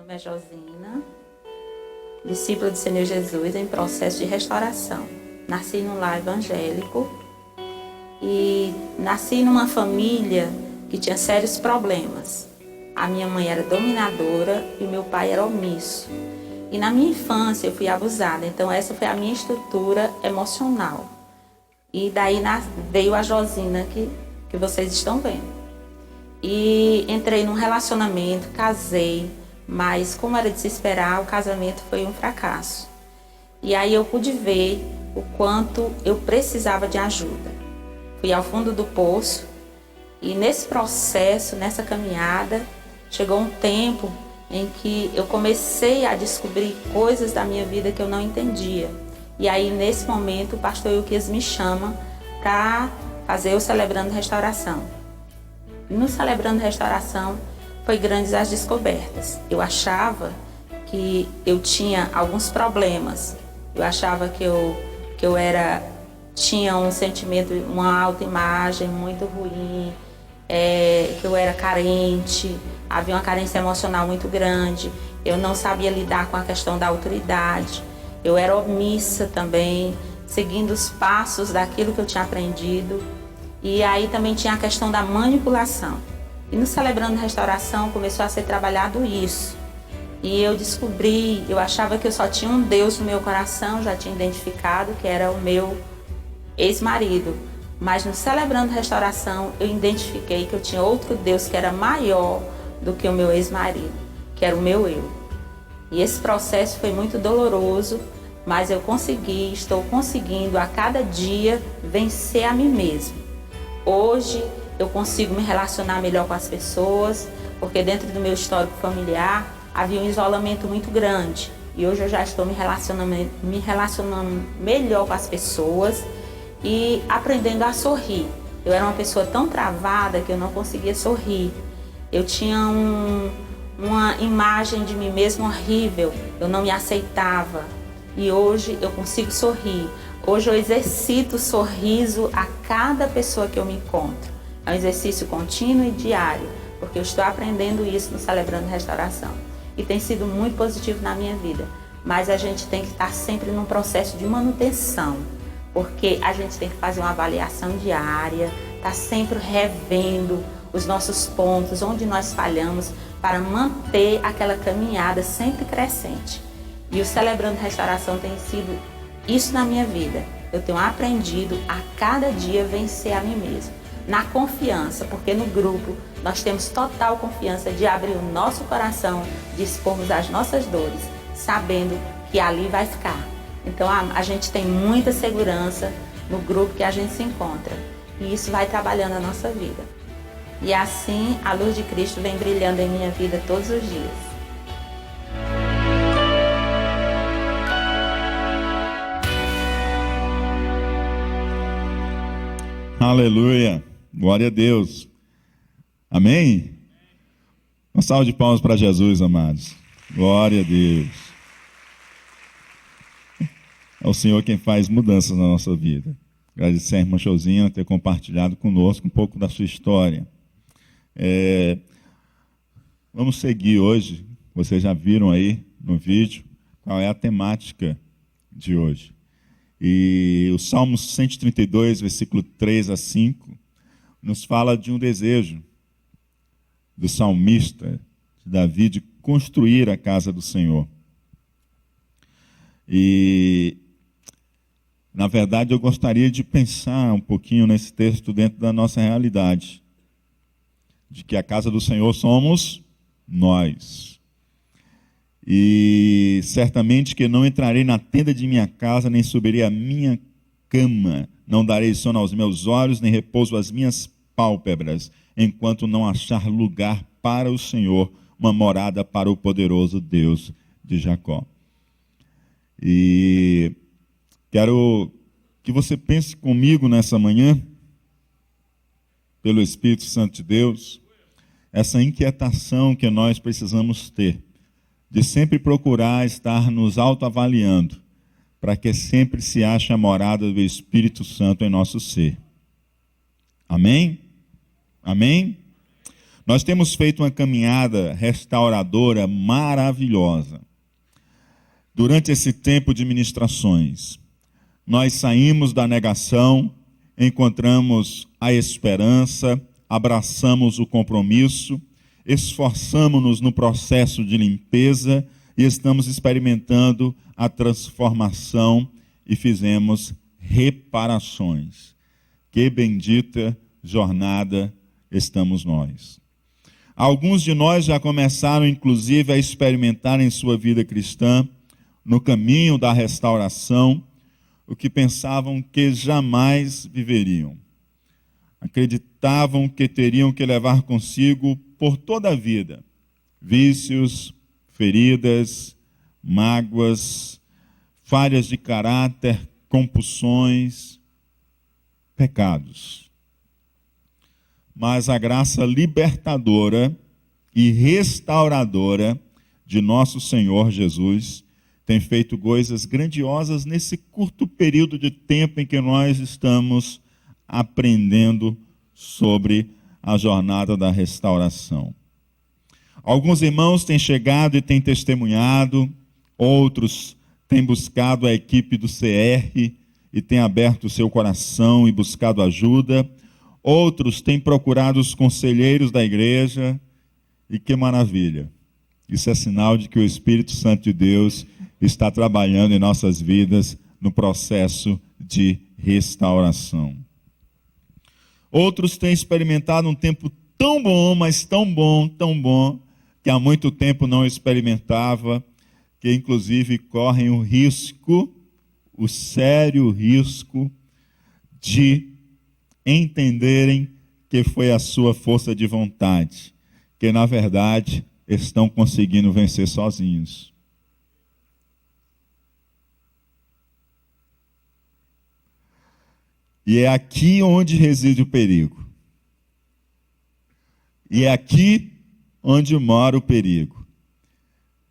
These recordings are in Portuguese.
nome é Josina, discípula do Senhor Jesus em processo de restauração. Nasci num lar evangélico e nasci numa família que tinha sérios problemas. A minha mãe era dominadora e meu pai era omisso. E na minha infância eu fui abusada, então essa foi a minha estrutura emocional. E daí veio a Josina que vocês estão vendo. E entrei num relacionamento, casei, mas como era de se esperar, o casamento foi um fracasso. E aí eu pude ver o quanto eu precisava de ajuda. Fui ao fundo do poço e nesse processo, nessa caminhada, chegou um tempo em que eu comecei a descobrir coisas da minha vida que eu não entendia. E aí nesse momento o pastor Ilquias me chama para fazer o Celebrando Restauração. No Celebrando Restauração foi grandes as descobertas. Eu achava que eu tinha alguns problemas. Eu achava que eu tinha um sentimento, uma autoimagem muito ruim, que eu era carente, havia uma carência emocional muito grande. Eu não sabia lidar com a questão da autoridade. Eu era omissa também, seguindo os passos daquilo que eu tinha aprendido. E aí também tinha a questão da manipulação. E no Celebrando Restauração começou a ser trabalhado isso. E eu descobri, eu achava que eu só tinha um Deus no meu coração, já tinha identificado que era o meu ex-marido. Mas no Celebrando Restauração eu identifiquei que eu tinha outro Deus que era maior do que o meu ex-marido, que era o meu eu. E esse processo foi muito doloroso, mas eu estou conseguindo a cada dia vencer a mim mesmo. Hoje eu consigo me relacionar melhor com as pessoas, porque dentro do meu histórico familiar havia um isolamento muito grande. E hoje eu já estou me relacionando melhor com as pessoas e aprendendo a sorrir. Eu era uma pessoa tão travada que eu não conseguia sorrir. Eu tinha uma imagem de mim mesma horrível, eu não me aceitava. E hoje eu consigo sorrir. Hoje eu exercito o sorriso a cada pessoa que eu me encontro. É um exercício contínuo e diário, porque eu estou aprendendo isso no Celebrando Restauração. E tem sido muito positivo na minha vida. Mas a gente tem que estar sempre num processo de manutenção, porque a gente tem que fazer uma avaliação diária, estar sempre revendo os nossos pontos, onde nós falhamos, para manter aquela caminhada sempre crescente. E o Celebrando Restauração tem sido isso na minha vida. Eu tenho aprendido a cada dia vencer a mim mesmo. Na confiança, porque no grupo nós temos total confiança de abrir o nosso coração, de expormos as nossas dores, sabendo que ali vai ficar. Então a gente tem muita segurança no grupo que a gente se encontra. E isso vai trabalhando a nossa vida. E assim a luz de Cristo vem brilhando em minha vida todos os dias. Aleluia, glória a Deus, amém? Uma salva de palmas para Jesus, amados, glória a Deus. É o Senhor quem faz mudanças na nossa vida. Agradecer a irmã Josina ter compartilhado conosco um pouco da sua história. Vamos seguir hoje, vocês já viram aí no vídeo qual é a temática de hoje. E o Salmo 132, versículo 3 a 5, nos fala de um desejo do salmista, de Davi, de construir a casa do Senhor. E, na verdade, eu gostaria de pensar um pouquinho nesse texto dentro da nossa realidade, de que a casa do Senhor somos nós. E certamente que não entrarei na tenda de minha casa, nem subirei à minha cama, não darei sono aos meus olhos, nem repouso às minhas pálpebras, enquanto não achar lugar para o Senhor, uma morada para o poderoso Deus de Jacó. E quero que você pense comigo nessa manhã, pelo Espírito Santo de Deus, essa inquietação que nós precisamos ter, de sempre procurar estar nos autoavaliando, para que sempre se ache a morada do Espírito Santo em nosso ser. Amém? Amém? Nós temos feito uma caminhada restauradora maravilhosa. Durante esse tempo de ministrações, nós saímos da negação, encontramos a esperança, abraçamos o compromisso, esforçamo-nos no processo de limpeza e estamos experimentando a transformação e fizemos reparações. Que bendita jornada estamos nós. Alguns de nós já começaram, inclusive, a experimentar em sua vida cristã, no caminho da restauração, o que pensavam que jamais viveriam. Acreditavam que teriam que levar consigo por toda a vida vícios, feridas, mágoas, falhas de caráter, compulsões, pecados. Mas a graça libertadora e restauradora de nosso Senhor Jesus tem feito coisas grandiosas nesse curto período de tempo em que nós estamos aprendendo sobre a jornada da restauração. Alguns irmãos têm chegado e têm testemunhado, outros têm buscado a equipe do CR e têm aberto o seu coração e buscado ajuda. Outros têm procurado os conselheiros da igreja, e que maravilha. Isso é sinal de que o Espírito Santo de Deus está trabalhando em nossas vidas no processo de restauração. Outros têm experimentado um tempo tão bom, mas tão bom, que há muito tempo não experimentava, que inclusive correm o risco, o sério risco de entenderem que foi a sua força de vontade, que na verdade estão conseguindo vencer sozinhos. E é aqui onde reside o perigo. E é aqui onde mora o perigo.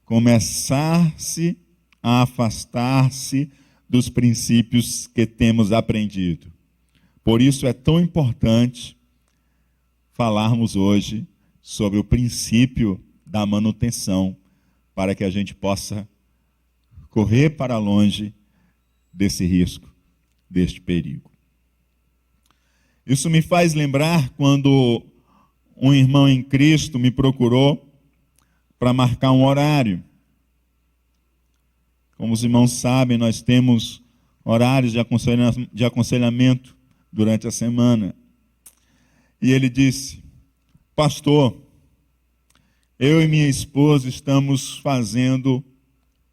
Começar-se a afastar-se dos princípios que temos aprendido. Por isso é tão importante falarmos hoje sobre o princípio da manutenção, para que a gente possa correr para longe desse risco, deste perigo. Isso me faz lembrar quando um irmão em Cristo me procurou para marcar um horário. Como os irmãos sabem, nós temos horários de aconselhamento durante a semana. E ele disse: pastor, eu e minha esposa estamos fazendo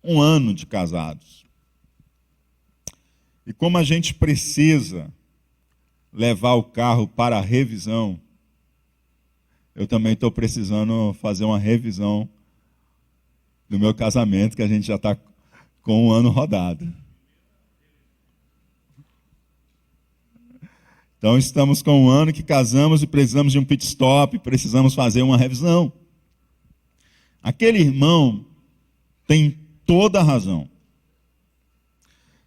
1 ano de casados. E como a gente precisa levar o carro para a revisão, eu também estou precisando fazer uma revisão do meu casamento, que a gente já está com 1 ano rodado. Então estamos com 1 ano que casamos e precisamos de um pit stop, precisamos fazer uma revisão. Aquele irmão tem toda a razão.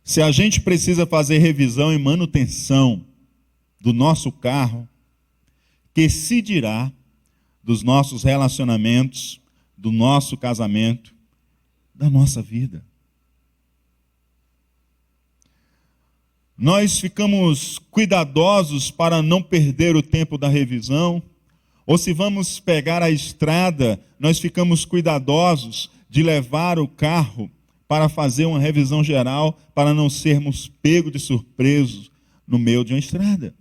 Se a gente precisa fazer revisão e manutenção do nosso carro, que se dirá dos nossos relacionamentos, do nosso casamento, da nossa vida. Nós ficamos cuidadosos para não perder o tempo da revisão, ou se vamos pegar a estrada, nós ficamos cuidadosos de levar o carro para fazer uma revisão geral, para não sermos pegos de surpresa no meio de uma estrada.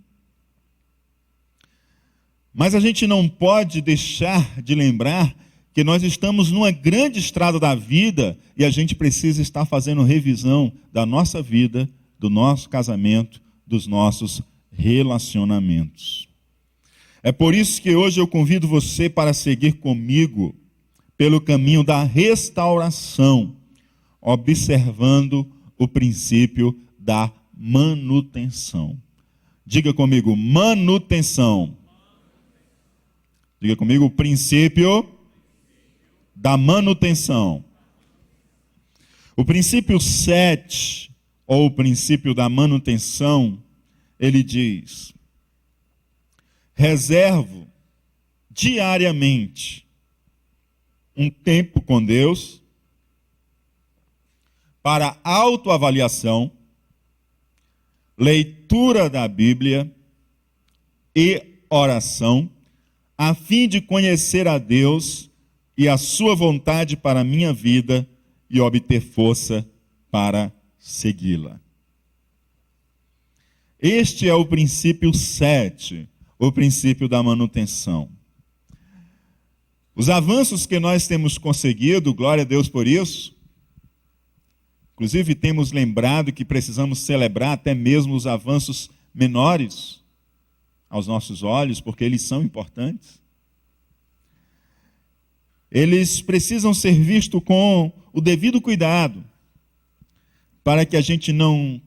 Mas a gente não pode deixar de lembrar que nós estamos numa grande estrada da vida e a gente precisa estar fazendo revisão da nossa vida, do nosso casamento, dos nossos relacionamentos. É por isso que hoje eu convido você para seguir comigo pelo caminho da restauração, observando o princípio da manutenção. Diga comigo, manutenção. Diga comigo, o princípio da manutenção. O princípio 7, ou o princípio da manutenção, ele diz: reservo diariamente um tempo com Deus para autoavaliação, leitura da Bíblia e oração, a fim de conhecer a Deus e a sua vontade para a minha vida e obter força para segui-la. Este é o princípio 7, o princípio da manutenção. Os avanços que nós temos conseguido, glória a Deus por isso, inclusive temos lembrado que precisamos celebrar até mesmo os avanços menores aos nossos olhos, porque eles são importantes. Eles precisam ser vistos com o devido cuidado, para que a gente não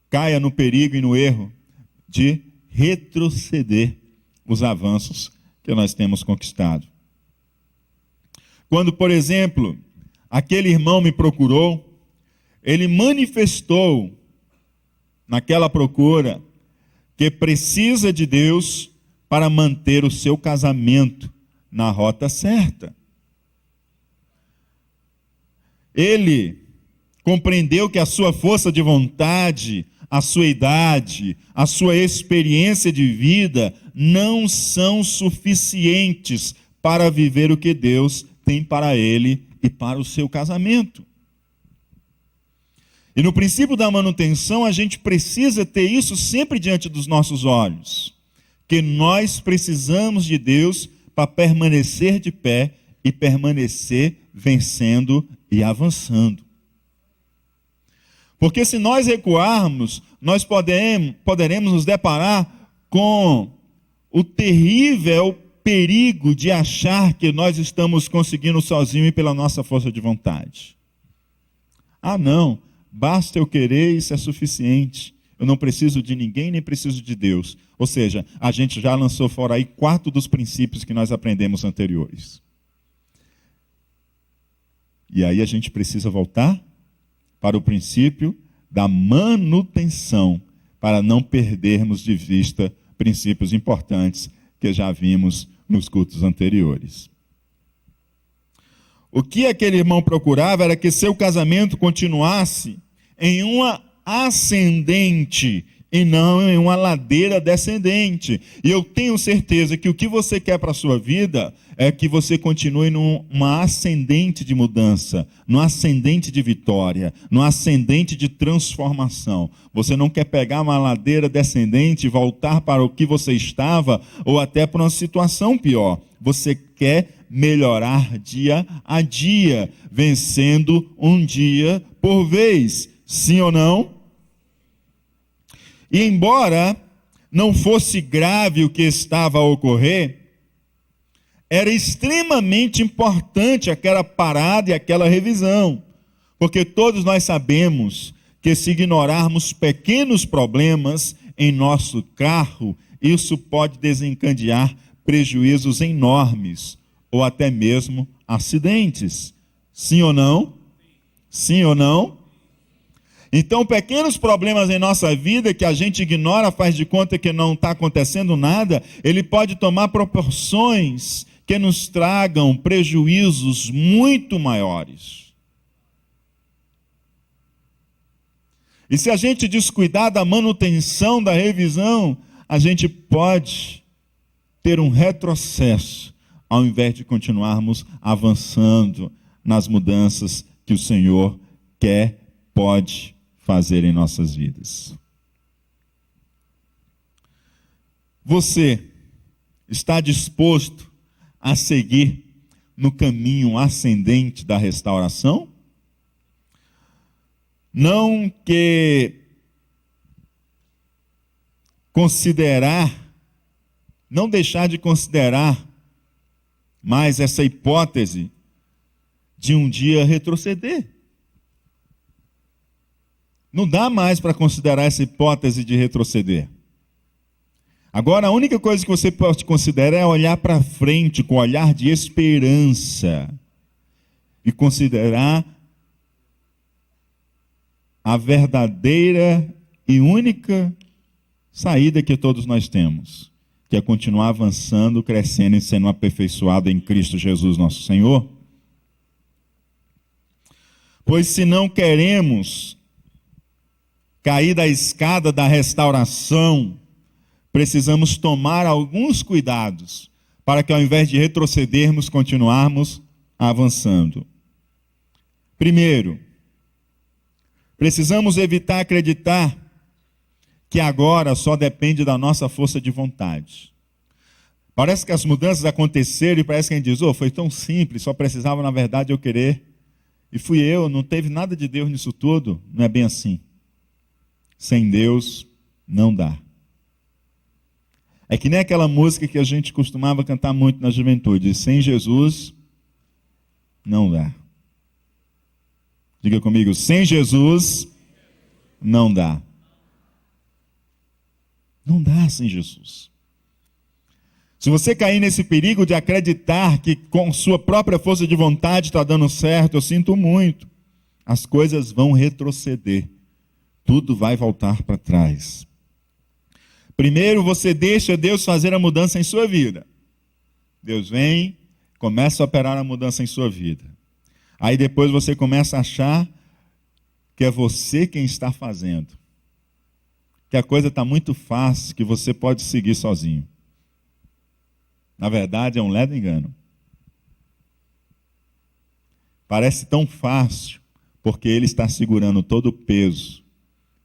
caia no perigo e no erro de retroceder os avanços que nós temos conquistado. Quando, por exemplo, aquele irmão me procurou, ele manifestou naquela procura que precisa de Deus para manter o seu casamento na rota certa. Ele compreendeu que a sua força de vontade, a sua idade, a sua experiência de vida não são suficientes para viver o que Deus tem para ele e para o seu casamento. E no princípio da manutenção, a gente precisa ter isso sempre diante dos nossos olhos, que nós precisamos de Deus para permanecer de pé e permanecer vencendo e avançando. Porque se nós recuarmos, nós poderemos nos deparar com o terrível perigo de achar que nós estamos conseguindo sozinhos e pela nossa força de vontade. Ah, não, basta eu querer, isso é suficiente. Eu não preciso de ninguém, nem preciso de Deus. Ou seja, a gente já lançou fora aí 4 dos princípios que nós aprendemos anteriores. E aí a gente precisa voltar para o princípio da manutenção, para não perdermos de vista princípios importantes que já vimos nos cultos anteriores. O que aquele irmão procurava era que seu casamento continuasse em uma ascendente e não em uma ladeira descendente. E eu tenho certeza que o que você quer para a sua vida é que você continue numa ascendente de mudança, numa ascendente de vitória, numa ascendente de transformação. Você não quer pegar uma ladeira descendente e voltar para o que você estava ou até para uma situação pior. Você quer melhorar dia a dia, vencendo um dia por vez. Sim ou não? E embora não fosse grave o que estava a ocorrer, era extremamente importante aquela parada e aquela revisão, porque todos nós sabemos que se ignorarmos pequenos problemas em nosso carro, isso pode desencadear prejuízos enormes, ou até mesmo acidentes. Sim ou não? Sim ou não? Então, pequenos problemas em nossa vida que a gente ignora, faz de conta que não está acontecendo nada, ele pode tomar proporções que nos tragam prejuízos muito maiores. E se a gente descuidar da manutenção, da revisão, a gente pode ter um retrocesso, ao invés de continuarmos avançando nas mudanças que o Senhor quer, pode fazer em nossas vidas. Você está disposto a seguir no caminho ascendente da restauração? Não que não deixar de considerar mais essa hipótese de um dia retroceder. Não dá mais para considerar essa hipótese de retroceder. Agora, a única coisa que você pode considerar é olhar para frente com olhar de esperança e considerar a verdadeira e única saída que todos nós temos, que é continuar avançando, crescendo e sendo aperfeiçoado em Cristo Jesus nosso Senhor. Pois se não queremos cair da escada da restauração, precisamos tomar alguns cuidados para que, ao invés de retrocedermos, continuarmos avançando. Primeiro, precisamos evitar acreditar que agora só depende da nossa força de vontade. Parece que as mudanças aconteceram e parece que a gente diz, foi tão simples, só precisava, na verdade, eu querer. E fui eu, não teve nada de Deus nisso tudo. Não é bem assim. Sem Deus, não dá. É que nem aquela música que a gente costumava cantar muito na juventude. Sem Jesus, não dá. Diga comigo, sem Jesus, não dá. Não dá sem Jesus. Se você cair nesse perigo de acreditar que com sua própria força de vontade está dando certo, eu sinto muito. As coisas vão retroceder. Tudo vai voltar para trás. Primeiro você deixa Deus fazer a mudança em sua vida. Deus vem, começa a operar a mudança em sua vida. Aí depois você começa a achar que é você quem está fazendo. Que a coisa está muito fácil, que você pode seguir sozinho. Na verdade, é um ledo engano. Parece tão fácil, porque Ele está segurando todo o peso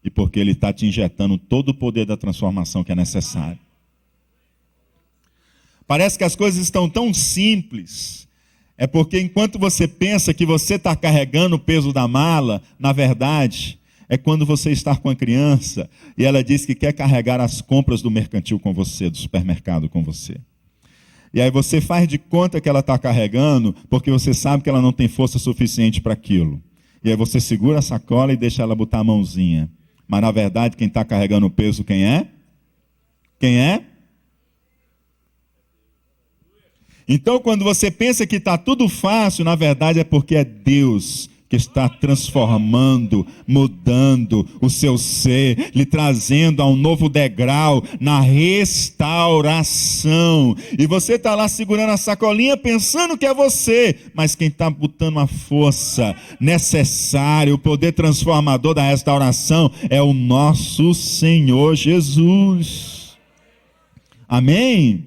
e porque Ele está te injetando todo o poder da transformação que é necessário. Parece que as coisas estão tão simples, é porque enquanto você pensa que você está carregando o peso da mala, na verdade, é quando você está com a criança e ela diz que quer carregar as compras do mercantil com você, do supermercado com você. E aí você faz de conta que ela está carregando, porque você sabe que ela não tem força suficiente para aquilo. E aí você segura a sacola e deixa ela botar a mãozinha. Mas na verdade quem está carregando o peso, quem é? Quem é? Então quando você pensa que está tudo fácil, na verdade é porque é Deus que está transformando, mudando o seu ser, lhe trazendo a um novo degrau na restauração. E você está lá segurando a sacolinha pensando que é você, mas quem está botando a força necessária, o poder transformador da restauração é o nosso Senhor Jesus. Amém?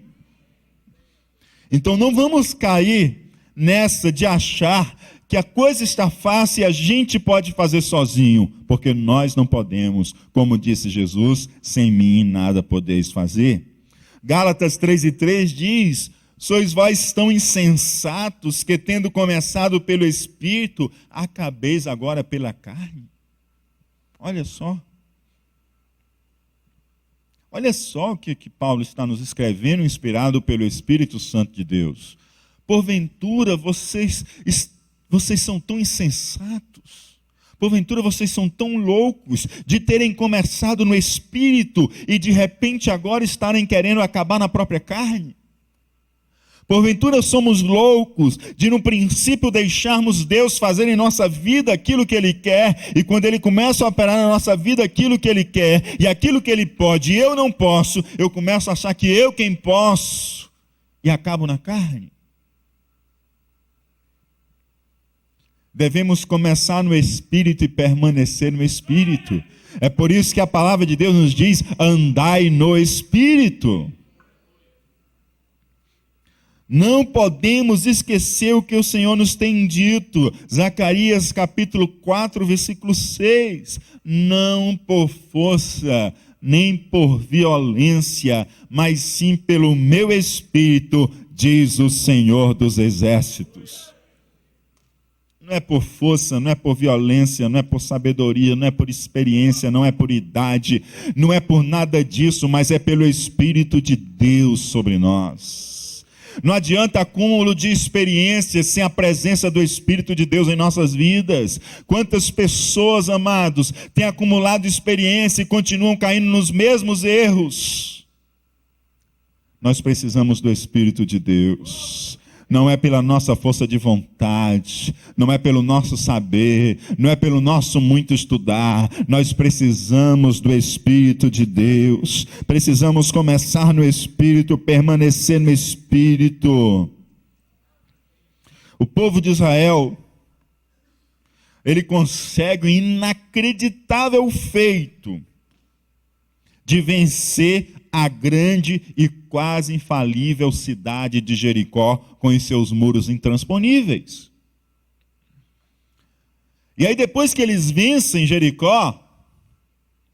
Então não vamos cair nessa de achar que a coisa está fácil e a gente pode fazer sozinho, porque nós não podemos, como disse Jesus, sem mim nada podeis fazer. Gálatas 3:3 diz, sois vós tão insensatos que tendo começado pelo Espírito, acabeis agora pela carne. Olha só. Olha só o que Paulo está nos escrevendo, inspirado pelo Espírito Santo de Deus. Porventura vocês são tão insensatos, porventura vocês são tão loucos de terem começado no Espírito e de repente agora estarem querendo acabar na própria carne? Porventura somos loucos de no princípio deixarmos Deus fazer em nossa vida aquilo que Ele quer, e quando Ele começa a operar na nossa vida aquilo que Ele quer, e aquilo que Ele pode e eu não posso, eu começo a achar que eu quem posso, e acabo na carne. Devemos começar no Espírito e permanecer no Espírito. É por isso que a palavra de Deus nos diz, andai no Espírito. Não podemos esquecer o que o Senhor nos tem dito. Zacarias capítulo 4, versículo 6. Não por força, nem por violência, mas sim pelo meu Espírito, diz o Senhor dos Exércitos. Não é por força, não é por violência, não é por sabedoria, não é por experiência, não é por idade, não é por nada disso, mas é pelo Espírito de Deus sobre nós. Não adianta acúmulo de experiências sem a presença do Espírito de Deus em nossas vidas. Quantas pessoas, amados, têm acumulado experiência e continuam caindo nos mesmos erros? Nós precisamos do Espírito de Deus. não é pela nossa força de vontade, não é pelo nosso saber, não é pelo nosso muito estudar. Nós precisamos do Espírito de Deus, precisamos começar no Espírito, permanecer no Espírito. O povo de Israel, ele consegue o inacreditável feito de vencer a grande e quase infalível cidade de Jericó com os seus muros intransponíveis. E aí depois que eles vencem Jericó,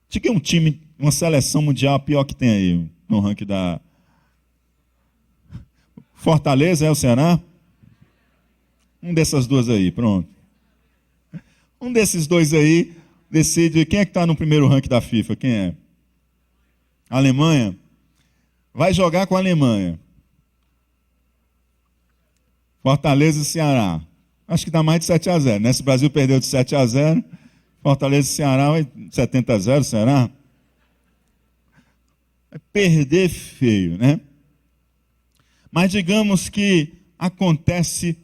tinha um time, uma seleção mundial pior que tem aí no ranking da Fortaleza, é o Ceará? Um dessas duas aí, pronto. Um desses dois aí decide quem é que está no primeiro ranking da FIFA, quem é? A Alemanha. Vai jogar com a Alemanha. Fortaleza e Ceará. Acho que dá mais de 7-0, né? Se o Brasil perdeu de 7-0, Fortaleza e Ceará vai 70-0, será? É perder feio, né? Mas digamos que acontece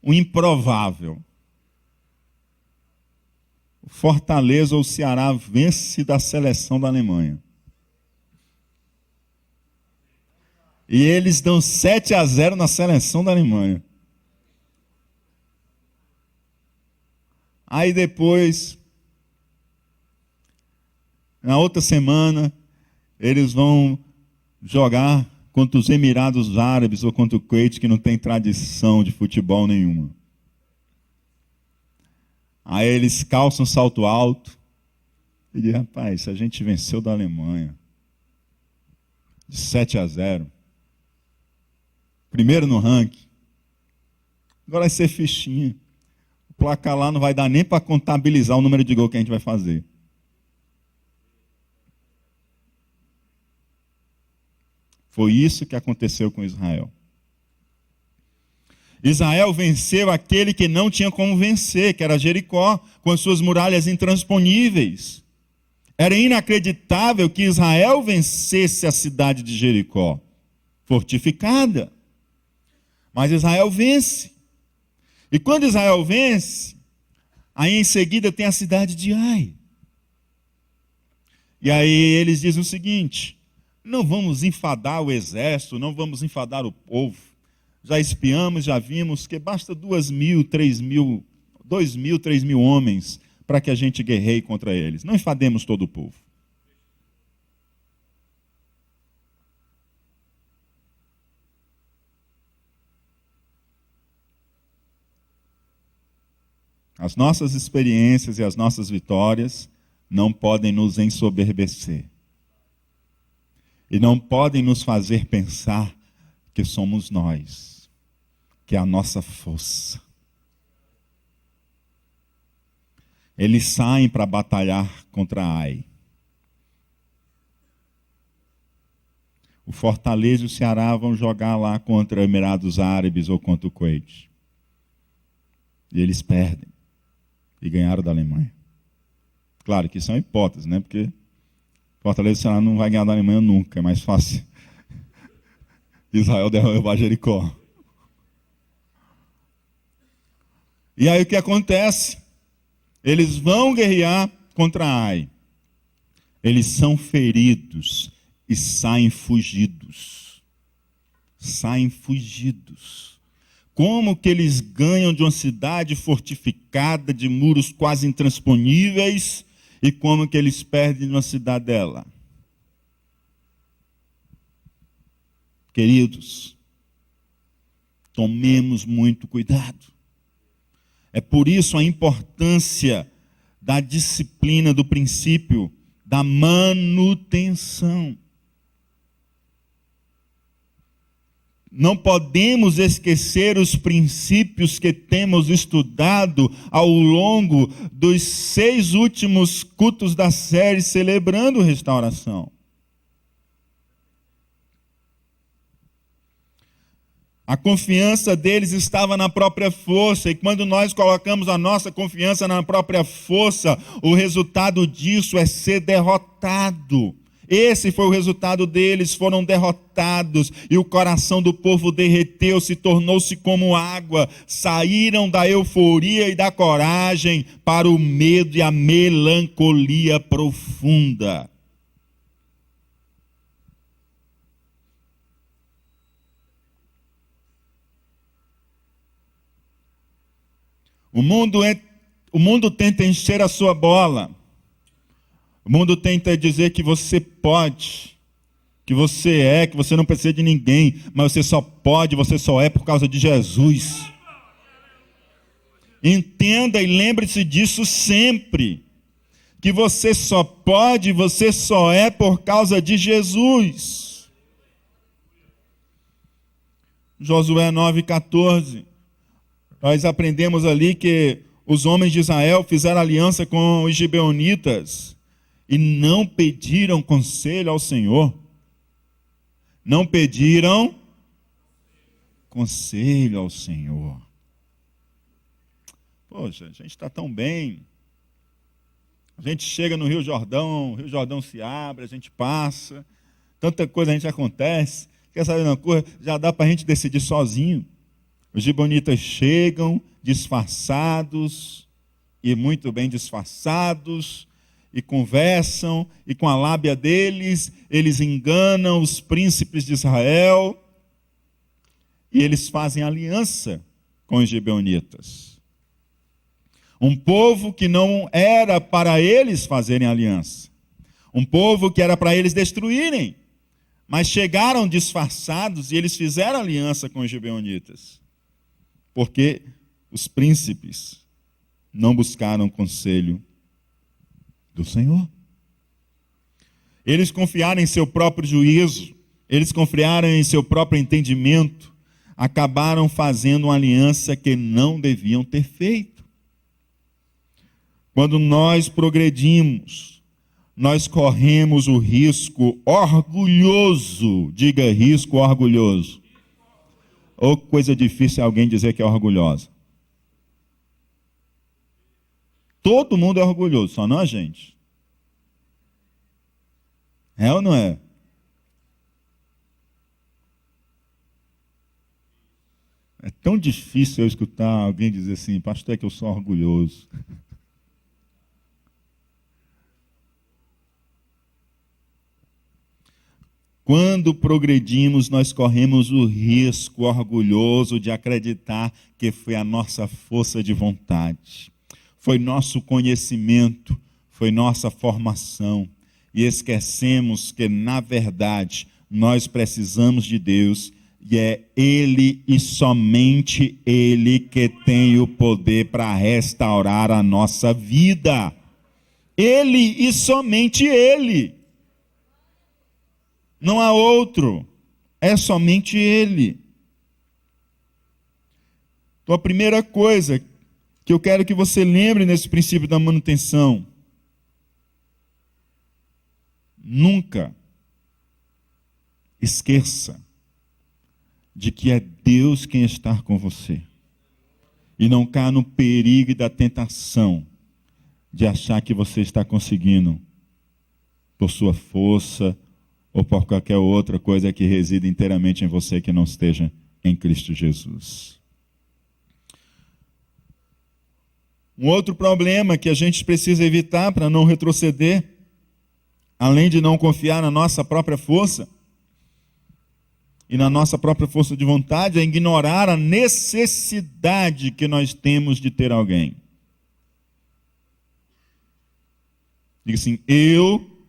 o improvável. O Fortaleza ou o Ceará vence da seleção da Alemanha. E eles dão 7-0 na seleção da Alemanha. Aí depois, na outra semana, eles vão jogar contra os Emirados Árabes ou contra o Kuwait, que não tem tradição de futebol nenhuma. Aí eles calçam salto alto e dizem, rapaz, a gente venceu da Alemanha de 7-0. Primeiro no ranking. Agora vai ser fichinha. O placar lá não vai dar nem para contabilizar o número de gol que a gente vai fazer. Foi isso que aconteceu com Israel. Israel venceu aquele que não tinha como vencer, que era Jericó, com as suas muralhas intransponíveis. Era inacreditável que Israel vencesse a cidade de Jericó, fortificada. Mas Israel vence. E quando Israel vence, aí em seguida tem a cidade de Ai. E aí eles dizem o seguinte: não vamos enfadar o exército, não vamos enfadar o povo. Já espiamos, já vimos que basta 2.000, 3.000 homens para que a gente guerreie contra eles. Não enfademos todo o povo. As nossas experiências e as nossas vitórias não podem nos ensoberbecer. E não podem nos fazer pensar que somos nós, que é a nossa força. Eles saem para batalhar contra Ai. O Fortaleza e o Ceará vão jogar lá contra Emirados Árabes ou contra o Kuwait. E eles perdem. E ganharam da Alemanha. Claro que isso é uma hipótese, né? Porque Fortaleza e Ceará não vai ganhar da Alemanha nunca. É mais fácil Israel derrubar Jericó. E aí o que acontece? Eles vão guerrear contra Ai. Eles são feridos e saem fugidos. Saem fugidos. Como que eles ganham de uma cidade fortificada, de muros quase intransponíveis, e como que eles perdem de uma cidadela? Queridos, tomemos muito cuidado. É por isso a importância da disciplina, do princípio da manutenção. Não podemos esquecer os princípios que temos estudado ao longo dos 6 últimos cultos da série Celebrando Restauração. A confiança deles estava na própria força, e quando nós colocamos a nossa confiança na própria força, o resultado disso é ser derrotado. Esse foi o resultado deles, foram derrotados e o coração do povo derreteu-se, tornou-se como água. Saíram da euforia e da coragem para o medo e a melancolia profunda. O mundo tenta encher a sua bola. O mundo tenta dizer que você pode, que você não precisa de ninguém, mas você só pode, você só é por causa de Jesus. Entenda e lembre-se disso sempre, que você só pode, você só é por causa de Jesus. Josué 9,14, nós aprendemos ali que os homens de Israel fizeram aliança com os gibeonitas, e não pediram conselho ao Senhor. Não pediram conselho ao Senhor. Poxa, a gente está tão bem. A gente chega no Rio Jordão se abre, a gente passa. Tanta coisa a gente acontece. Quer saber uma coisa? Já dá para a gente decidir sozinho. Os gibeonitas chegam disfarçados, e muito bem disfarçados, e conversam, e com a lábia deles, eles enganam os príncipes de Israel, e eles fazem aliança com os gibeonitas. Um povo que não era para eles fazerem aliança. Um povo que era para eles destruírem. Mas chegaram disfarçados e eles fizeram aliança com os gibeonitas. Porque os príncipes não buscaram conselho do Senhor. Eles confiaram em seu próprio juízo, eles confiaram em seu próprio entendimento, acabaram fazendo uma aliança que não deviam ter feito. Quando nós progredimos, nós corremos o risco orgulhoso, diga risco orgulhoso. Ou coisa difícil é alguém dizer que é orgulhosa. Todo mundo é orgulhoso, só não a gente. É ou não é? É tão difícil eu escutar alguém dizer assim, pastor, é que eu sou orgulhoso. Quando progredimos, nós corremos o risco orgulhoso de acreditar que foi a nossa força de vontade, foi nosso conhecimento, foi nossa formação, e esquecemos que, na verdade, nós precisamos de Deus, e é Ele e somente Ele que tem o poder para restaurar a nossa vida. Ele e somente Ele. Não há outro, é somente Ele. Então, a primeira coisa que eu quero que você lembre nesse princípio da manutenção: nunca esqueça de que é Deus quem está com você. E não caia no perigo da tentação de achar que você está conseguindo por sua força ou por qualquer outra coisa que resida inteiramente em você que não esteja em Cristo Jesus. Um outro problema que a gente precisa evitar para não retroceder, além de não confiar na nossa própria força e na nossa própria força de vontade, é ignorar a necessidade que nós temos de ter alguém. Diga assim, eu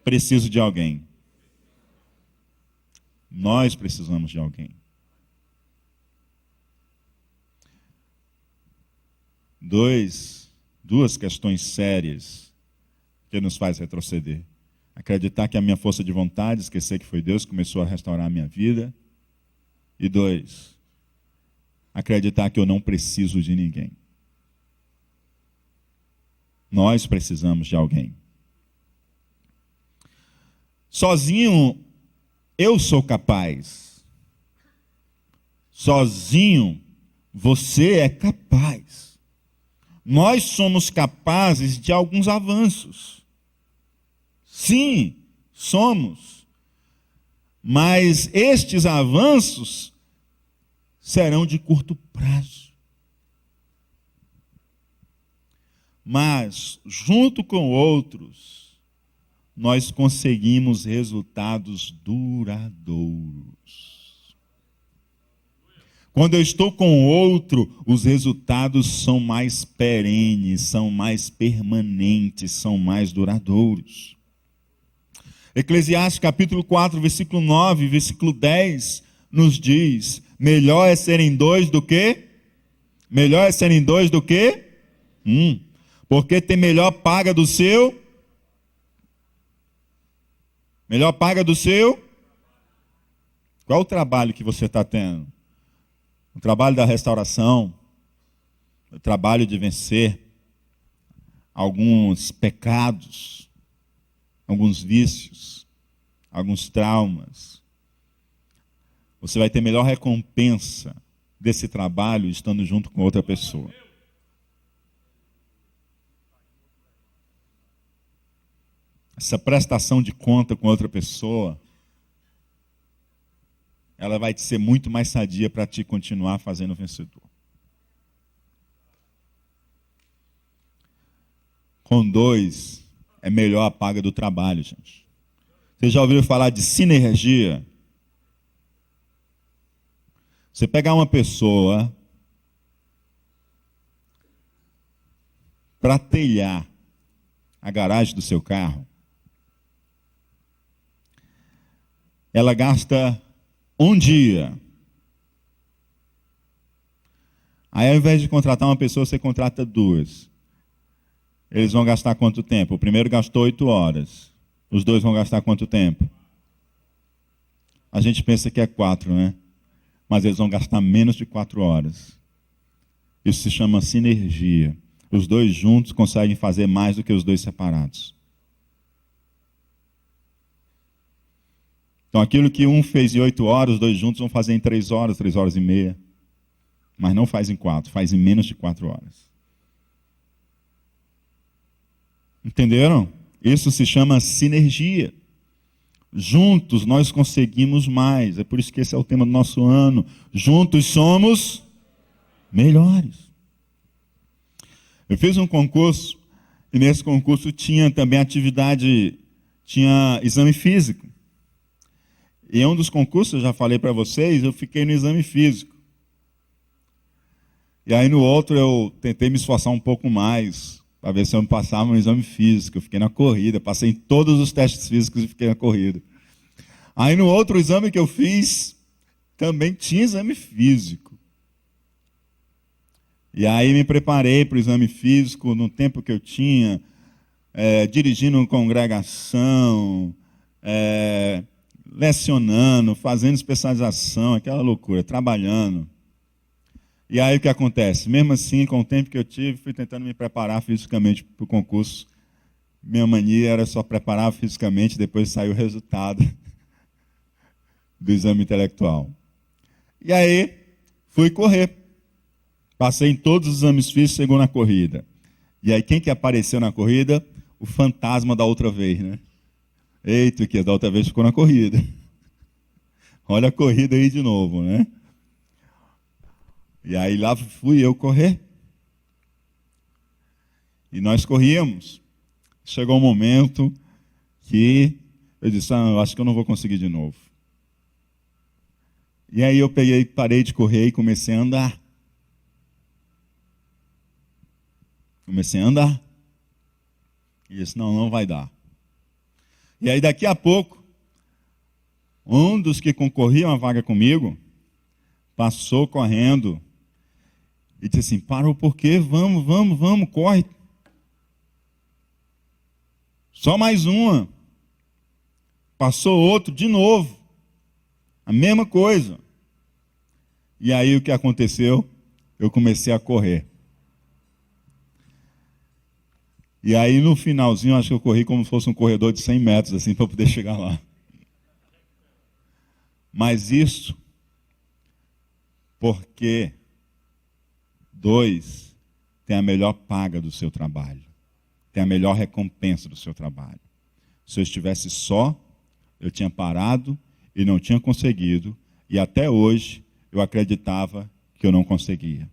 preciso de alguém. Nós precisamos de alguém. Duas questões sérias que nos faz retroceder. Acreditar que a minha força de vontade, esquecer que foi Deus que começou a restaurar a minha vida. E 2, acreditar que eu não preciso de ninguém. Nós precisamos de alguém. Sozinho, eu sou capaz. Sozinho, você é capaz. Nós somos capazes de alguns avanços. Sim, somos. Mas estes avanços serão de curto prazo. Mas, junto com outros, nós conseguimos resultados duradouros. Quando eu estou com outro, os resultados são mais perenes, são mais permanentes, são mais duradouros. Eclesiastes capítulo 4, versículo 9, versículo 10, nos diz, melhor é serem dois do que? Melhor é serem dois do que? Porque tem melhor paga do seu? Melhor paga do seu? Qual o trabalho que você está tendo? O trabalho da restauração, o trabalho de vencer alguns pecados, alguns vícios, alguns traumas. Você vai ter melhor recompensa desse trabalho estando junto com outra pessoa. Essa prestação de conta com outra pessoa, ela vai te ser muito mais sadia para te continuar fazendo vencedor. Com dois, é melhor a paga do trabalho, gente. Você já ouviu falar de sinergia? Você pegar uma pessoa para telhar a garagem do seu carro, ela gasta um dia. Aí, ao invés de contratar uma pessoa, você contrata duas. Eles vão gastar quanto tempo? O primeiro gastou 8 horas. Os dois vão gastar quanto tempo? A gente pensa que é 4, né? Mas eles vão gastar menos de 4 horas. Isso se chama sinergia. Os dois juntos conseguem fazer mais do que os dois separados. Então, aquilo que um fez em 8 horas, os dois juntos vão fazer em 3 horas, 3 horas e meia. Mas não faz em 4, faz em menos de 4 horas. Entenderam? Isso se chama sinergia. Juntos nós conseguimos mais. É por isso que esse é o tema do nosso ano. Juntos somos melhores. Eu fiz um concurso, e nesse concurso tinha também atividade, tinha exame físico. E em um dos concursos, eu já falei para vocês, eu fiquei no exame físico. E aí no outro eu tentei me esforçar um pouco mais, para ver se eu me passava no exame físico. Eu fiquei na corrida, passei em todos os testes físicos e fiquei na corrida. Aí no outro exame que eu fiz, também tinha exame físico. E aí me preparei para o exame físico no tempo que eu tinha, dirigindo uma congregação, lecionando, fazendo especialização, aquela loucura, trabalhando. E aí o que acontece? Mesmo assim, com o tempo que eu tive, fui tentando me preparar fisicamente para o concurso. Minha mania era só preparar fisicamente, depois saiu o resultado do exame intelectual. E aí, fui correr. Passei em todos os exames físicos, chegou na corrida. E aí, quem que apareceu na corrida? O fantasma da outra vez, né? Eita, que da outra vez ficou na corrida. Olha a corrida aí de novo, né? E aí lá fui eu correr. E nós corríamos. Chegou um momento que eu disse, eu acho que eu não vou conseguir de novo. E aí eu parei de correr e comecei a andar. Comecei a andar. E disse, não vai dar. E aí daqui a pouco, um dos que concorriam à vaga comigo, passou correndo e disse assim, parou por quê? Vamos, corre. Só mais uma. Passou outro de novo. A mesma coisa. E aí o que aconteceu? Eu comecei a correr. E aí no finalzinho, acho que eu corri como se fosse um corredor de 100 metros, assim, para poder chegar lá. Mas isso porque 2 tem a melhor paga do seu trabalho. Tem a melhor recompensa do seu trabalho. Se eu estivesse só, eu tinha parado e não tinha conseguido, e até hoje eu acreditava que eu não conseguia.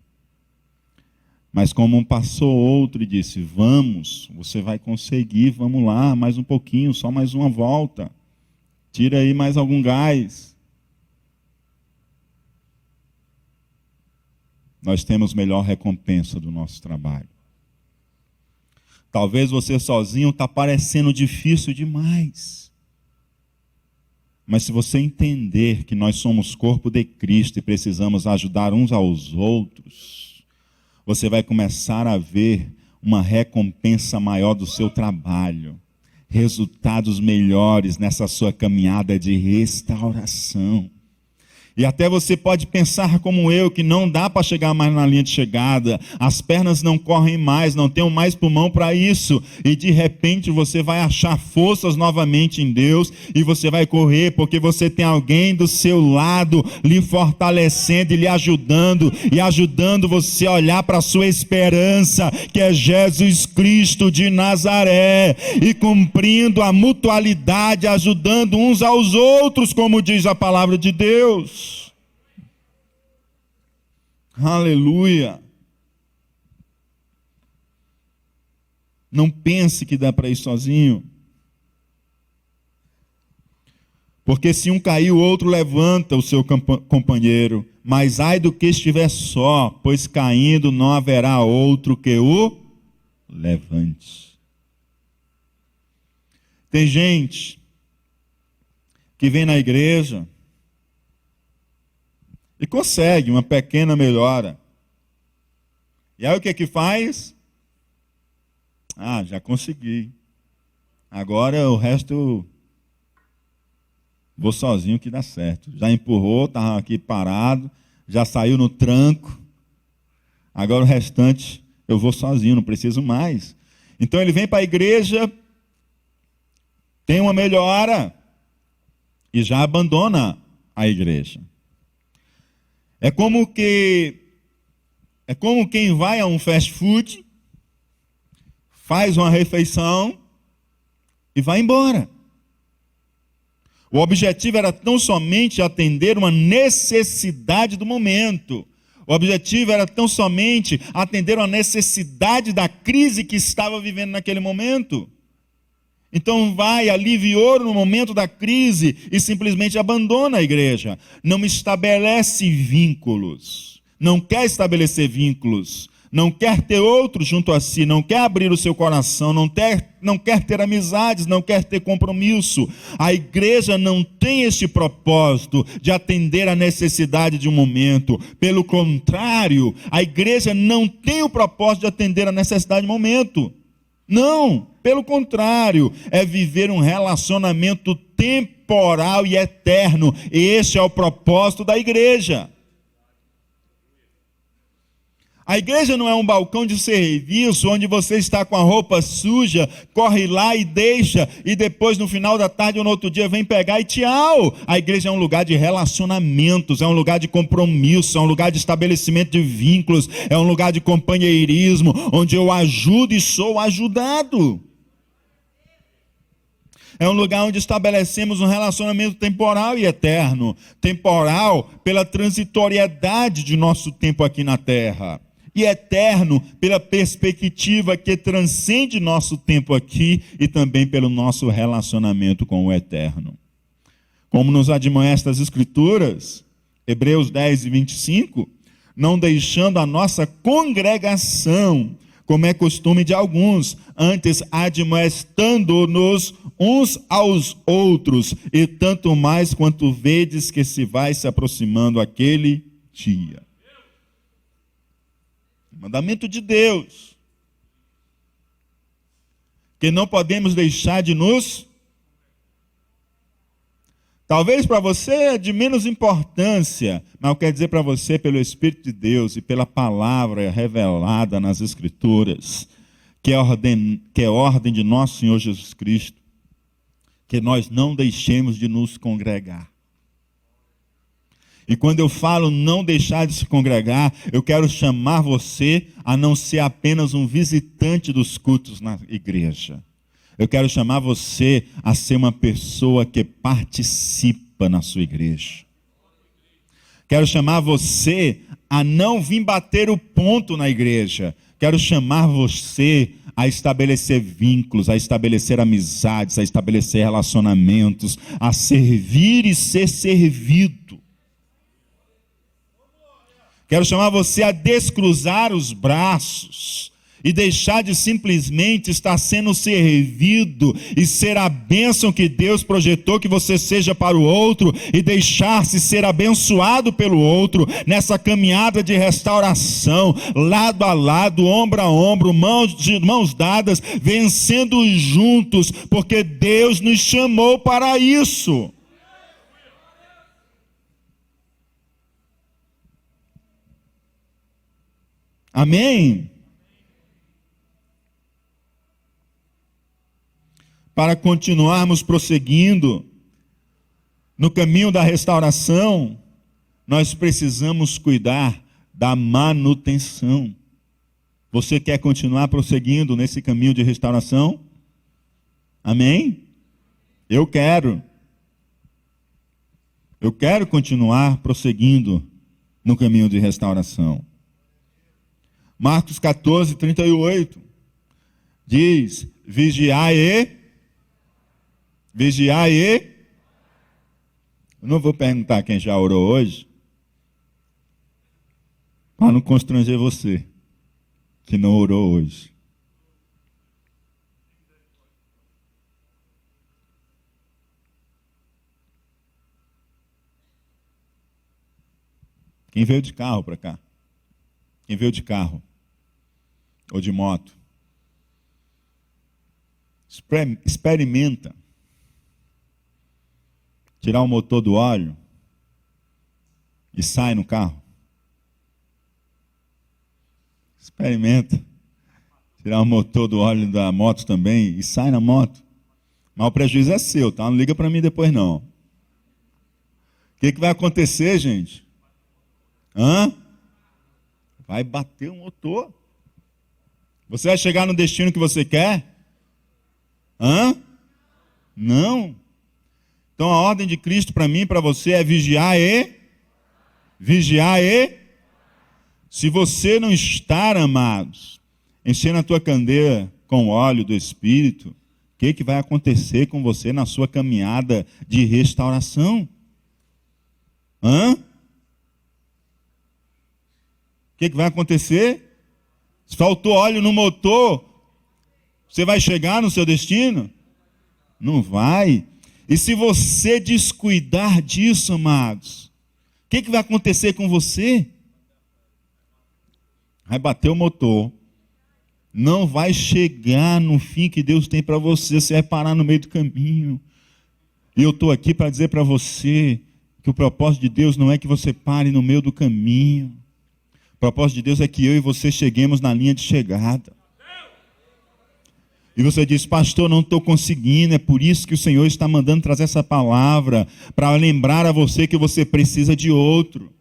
Mas como passou outro e disse, vamos, você vai conseguir, vamos lá, mais um pouquinho, só mais uma volta. Tira aí mais algum gás. Nós temos melhor recompensa do nosso trabalho. Talvez você sozinho está parecendo difícil demais. Mas se você entender que nós somos corpo de Cristo e precisamos ajudar uns aos outros, você vai começar a ver uma recompensa maior do seu trabalho, resultados melhores nessa sua caminhada de restauração. E até você pode pensar como eu, que não dá para chegar mais na linha de chegada, as pernas não correm mais, não tenho mais pulmão para isso, e de repente você vai achar forças novamente em Deus, e você vai correr, porque você tem alguém do seu lado, lhe fortalecendo e lhe ajudando, e ajudando você a olhar para a sua esperança, que é Jesus Cristo de Nazaré, e cumprindo a mutualidade, ajudando uns aos outros, como diz a palavra de Deus. Aleluia. Não pense que dá para ir sozinho. Porque se um cair, o outro levanta o seu companheiro. Mas ai do que estiver só, pois caindo não haverá outro que o levante. Tem gente que vem na igreja e consegue uma pequena melhora. E aí o que faz? Ah, já consegui. Agora o resto eu vou sozinho que dá certo. Já empurrou, estava aqui parado, já saiu no tranco. Agora o restante eu vou sozinho, não preciso mais. Então ele vem para a igreja, tem uma melhora e já abandona a igreja. É como quem vai a um fast food, faz uma refeição e vai embora. O objetivo era tão somente atender uma necessidade do momento. O objetivo era tão somente atender uma necessidade da crise que estava vivendo naquele momento. Então vai, aliviou no momento da crise e simplesmente abandona a igreja. Não estabelece vínculos. Não quer estabelecer vínculos. Não quer ter outro junto a si. Não quer abrir o seu coração. Não quer ter amizades. Não quer ter compromisso. A igreja não tem este propósito de atender a necessidade de um momento. Pelo contrário, a igreja não tem o propósito de atender a necessidade de um momento. Não, pelo contrário, é viver um relacionamento temporal e eterno. Este é o propósito da igreja. A igreja não é um balcão de serviço onde você está com a roupa suja, corre lá e deixa, e depois no final da tarde ou no outro dia vem pegar e tchau. A igreja é um lugar de relacionamentos, é um lugar de compromisso, é um lugar de estabelecimento de vínculos, é um lugar de companheirismo, onde eu ajudo e sou ajudado. É um lugar onde estabelecemos um relacionamento temporal e eterno. Temporal pela transitoriedade de nosso tempo aqui na terra. E eterno pela perspectiva que transcende nosso tempo aqui e também pelo nosso relacionamento com o eterno. Como nos admoesta as Escrituras, Hebreus 10 e 25, não deixando a nossa congregação, como é costume de alguns, antes admoestando-nos uns aos outros, e tanto mais quanto vedes que se vai se aproximando aquele dia. Mandamento de Deus, que não podemos deixar de nos... Talvez para você é de menos importância, mas eu quero dizer para você, pelo Espírito de Deus e pela palavra revelada nas Escrituras, que é ordem de nosso Senhor Jesus Cristo, que nós não deixemos de nos congregar. E quando eu falo não deixar de se congregar, eu quero chamar você a não ser apenas um visitante dos cultos na igreja. Eu quero chamar você a ser uma pessoa que participa na sua igreja. Quero chamar você a não vir bater o ponto na igreja. Quero chamar você a estabelecer vínculos, a estabelecer amizades, a estabelecer relacionamentos, a servir e ser servido. Quero chamar você a descruzar os braços e deixar de simplesmente estar sendo servido e ser a bênção que Deus projetou que você seja para o outro e deixar-se ser abençoado pelo outro nessa caminhada de restauração, lado a lado, ombro a ombro, mãos dadas, vencendo juntos, porque Deus nos chamou para isso. Amém? Para continuarmos prosseguindo no caminho da restauração, nós precisamos cuidar da manutenção. Você quer continuar prosseguindo nesse caminho de restauração? Amém? Eu quero. Eu quero continuar prosseguindo no caminho de restauração. Marcos 14, 38 diz: vigiai e... Eu não vou perguntar quem já orou hoje, para não constranger você que não orou hoje. Quem veio de carro para cá? Quem veio de carro? Ou de moto? Experimenta tirar o motor do óleo e sai no carro. Experimenta tirar o motor do óleo da moto também e sai na moto. Mas o prejuízo é seu, tá? Não liga para mim depois não. O que vai acontecer, gente? Vai bater o motor. Você vai chegar no destino que você quer? Não. Então a ordem de Cristo para mim e para você é vigiar e... Se você não estar, amados, enchendo a tua candeia com o óleo do Espírito, o que vai acontecer com você na sua caminhada de restauração? O que vai acontecer? Se faltou óleo no motor, você vai chegar no seu destino? Não vai. E se você descuidar disso, amados, o que vai acontecer com você? Vai bater o motor. Não vai chegar no fim que Deus tem para você. Você vai parar no meio do caminho. E eu estou aqui para dizer para você que o propósito de Deus não é que você pare no meio do caminho. O propósito de Deus é que eu e você cheguemos na linha de chegada. E você diz: pastor, não estou conseguindo. É por isso que o Senhor está mandando trazer essa palavra, para lembrar a você que você precisa de outro.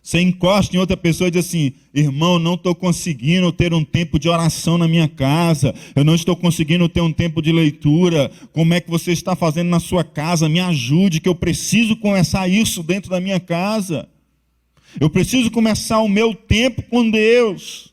Você encosta em outra pessoa e diz assim: irmão, não estou conseguindo ter um tempo de oração na minha casa, eu não estou conseguindo ter um tempo de leitura. Como é que você está fazendo na sua casa? Me ajude, que eu preciso começar isso dentro da minha casa. Eu preciso começar o meu tempo com Deus.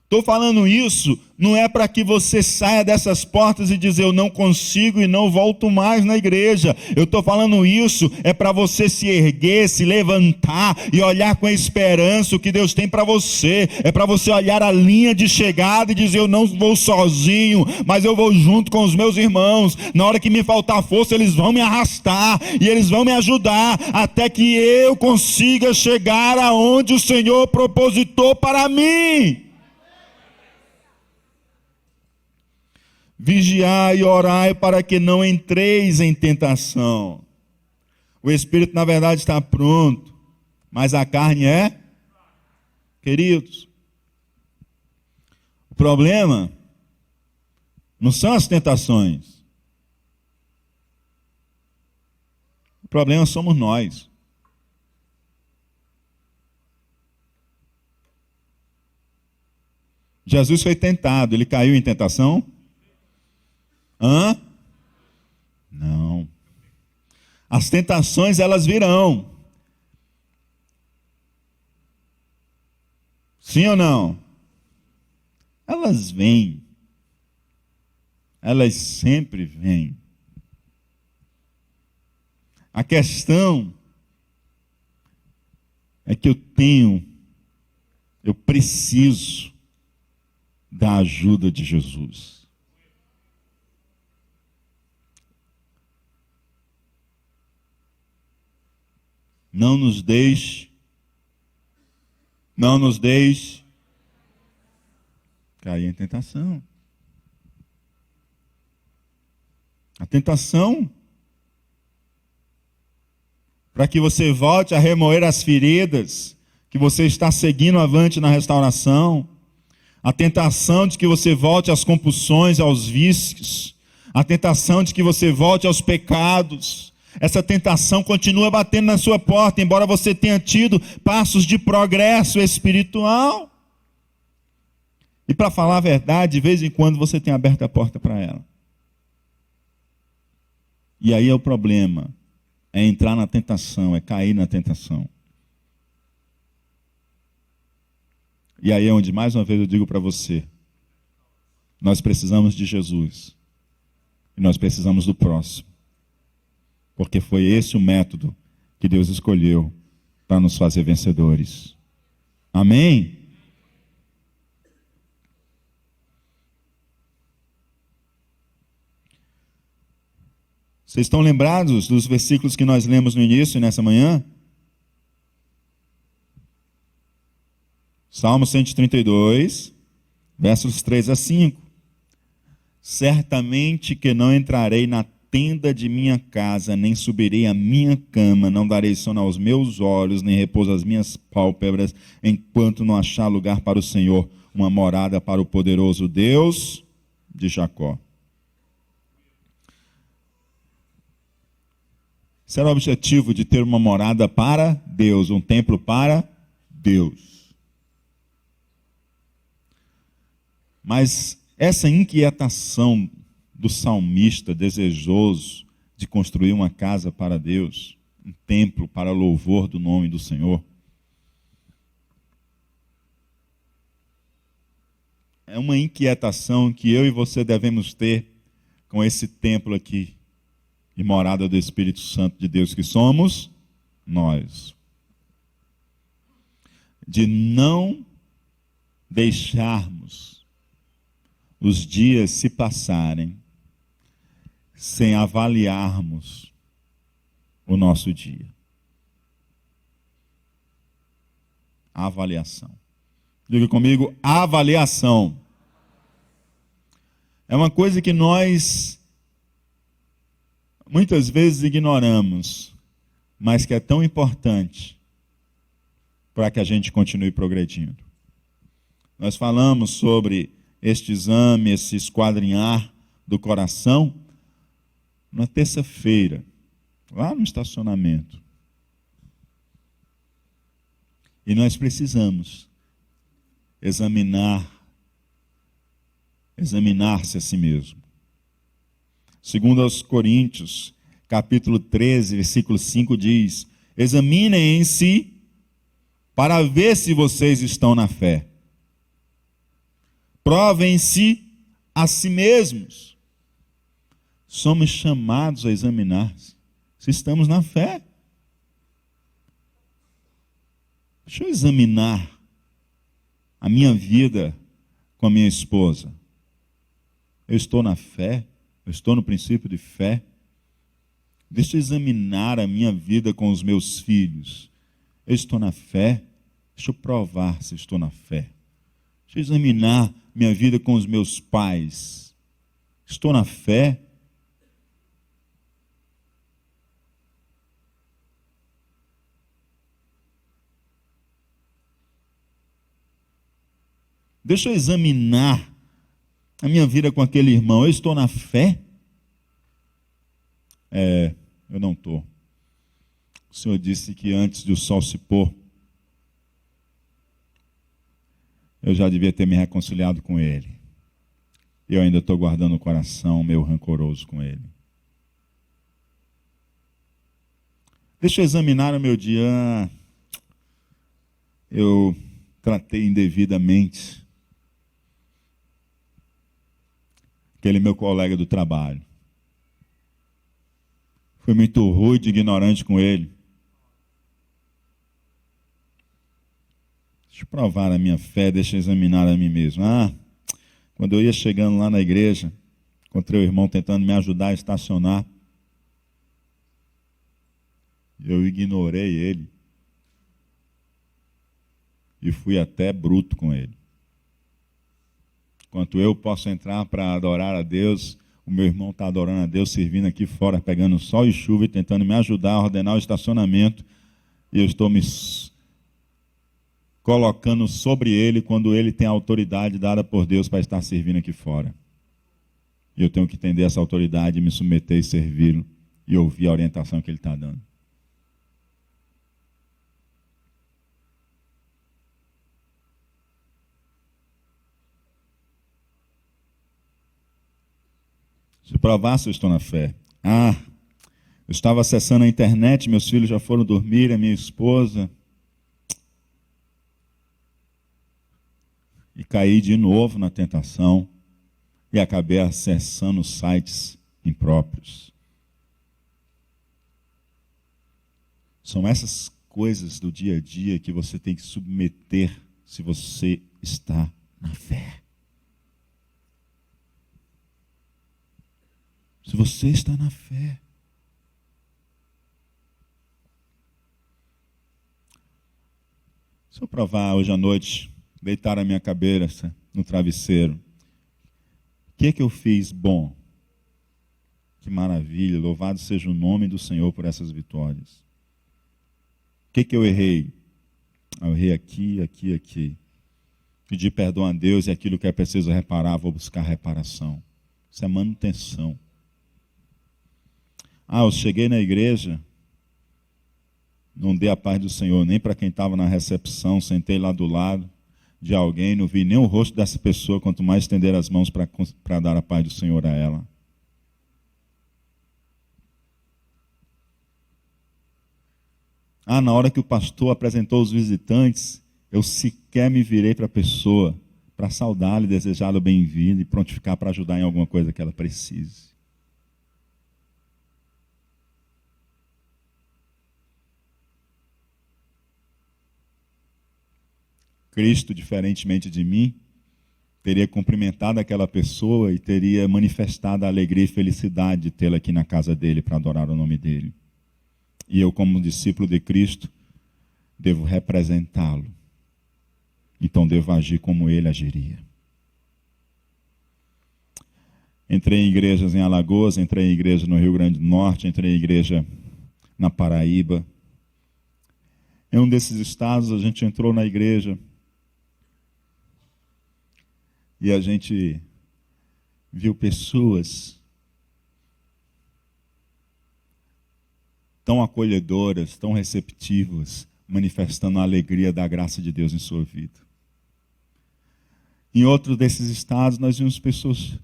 Estou falando isso, não é para que você saia dessas portas e dizer: eu não consigo e não volto mais na igreja. Eu estou falando isso, é para você se erguer, se levantar e olhar com a esperança o que Deus tem para você. É para você olhar a linha de chegada e dizer: eu não vou sozinho, mas eu vou junto com os meus irmãos. Na hora que me faltar força, eles vão me arrastar e eles vão me ajudar, até que eu consiga chegar aonde o Senhor propositou para mim. Vigiai e orai para que não entreis em tentação. O espírito, na verdade, está pronto, mas a carne é? Queridos, o problema não são as tentações. O problema somos nós. Jesus foi tentado, ele caiu em tentação? Hã? Não. As tentações, elas virão. Sim ou não? Elas vêm. Elas sempre vêm. A questão é que eu preciso da ajuda de Jesus. Não nos deixe cair em tentação. A tentação, para que você volte a remoer as feridas, que você está seguindo avante na restauração. A tentação de que você volte às compulsões, aos vícios. A tentação de que você volte aos pecados. Essa tentação continua batendo na sua porta, embora você tenha tido passos de progresso espiritual. E para falar a verdade, de vez em quando você tem aberto a porta para ela. E aí é o problema. É entrar na tentação, é cair na tentação. E aí é onde, mais uma vez, eu digo para você, nós precisamos de Jesus. E nós precisamos do próximo. Porque foi esse o método que Deus escolheu para nos fazer vencedores. Amém? Vocês estão lembrados dos versículos que nós lemos no início, nessa manhã? Salmo 132, versos 3 a 5. Certamente que não entrarei na tenda de minha casa, nem subirei à minha cama, não darei sono aos meus olhos, nem repouso às minhas pálpebras, enquanto não achar lugar para o Senhor, uma morada para o poderoso Deus de Jacó. Esse era o objetivo de ter uma morada para Deus, um templo para Deus. Mas essa inquietação do salmista desejoso de construir uma casa para Deus, um templo para louvor do nome do Senhor, é uma inquietação que eu e você devemos ter com esse templo aqui, e morada do Espírito Santo de Deus que somos nós. De não deixarmos os dias se passarem sem avaliarmos o nosso dia. Avaliação. Diga comigo, avaliação. É uma coisa que nós muitas vezes ignoramos, mas que é tão importante para que a gente continue progredindo. Nós falamos sobre este exame, esse esquadrinhar do coração, na terça-feira, lá no estacionamento. E nós precisamos examinar-se a si mesmo. Segundo aos Coríntios, capítulo 13, versículo 5 diz: examinem-se para ver se vocês estão na fé. Provem-se a si mesmos. Somos chamados a examinar se estamos na fé. Deixa eu examinar a minha vida com a minha esposa. Eu estou na fé? Eu estou no princípio de fé? Deixa eu examinar a minha vida com os meus filhos. Eu estou na fé? Deixa eu provar se estou na fé. Deixa eu examinar minha vida com os meus pais. Estou na fé? Deixa eu examinar a minha vida com aquele irmão. Eu estou na fé? Eu não estou. O Senhor disse que antes de o sol se pôr, eu já devia ter me reconciliado com ele. Eu ainda estou guardando no coração meu rancoroso com ele. Deixa eu examinar o meu dia. Eu tratei indevidamente aquele meu colega do trabalho. Fui muito rude e ignorante com ele. Deixa eu provar a minha fé, deixa eu examinar a mim mesmo. Quando eu ia chegando lá na igreja, encontrei o irmão tentando me ajudar a estacionar. Eu ignorei ele. E fui até bruto com ele. Enquanto eu posso entrar para adorar a Deus, o meu irmão está adorando a Deus, servindo aqui fora, pegando sol e chuva e tentando me ajudar a ordenar o estacionamento. E eu estou me colocando sobre ele quando ele tem a autoridade dada por Deus para estar servindo aqui fora. E eu tenho que entender essa autoridade, me submeter e servi-lo e ouvir a orientação que ele está dando. Se provar se eu estou na fé. Eu estava acessando a internet, meus filhos já foram dormir, a minha esposa. E caí de novo na tentação e acabei acessando sites impróprios. São essas coisas do dia a dia que você tem que submeter se você está na fé. Se você está na fé. Se eu provar hoje à noite, deitar a minha cabeça no travesseiro, o que eu fiz bom? Que maravilha, louvado seja o nome do Senhor por essas vitórias. O que eu errei? Eu errei aqui. Pedi perdão a Deus e aquilo que é preciso reparar, vou buscar reparação. Isso é manutenção. Eu cheguei na igreja, não dei a paz do Senhor nem para quem estava na recepção, sentei lá do lado de alguém, não vi nem o rosto dessa pessoa, quanto mais estender as mãos para dar a paz do Senhor a ela. Na hora que o pastor apresentou os visitantes, eu sequer me virei para a pessoa, para saudá-la e desejá-la bem-vindo e prontificar para ajudar em alguma coisa que ela precise. Cristo, diferentemente de mim, teria cumprimentado aquela pessoa e teria manifestado a alegria e felicidade de tê-la aqui na casa dele para adorar o nome dele. E eu, como discípulo de Cristo, devo representá-lo. Então devo agir como ele agiria. Entrei em igrejas em Alagoas, entrei em igreja no Rio Grande do Norte, entrei em igreja na Paraíba. Em um desses estados, a gente entrou na igreja e a gente viu pessoas tão acolhedoras, tão receptivas, manifestando a alegria da graça de Deus em sua vida. Em outro desses estados, nós vimos pessoas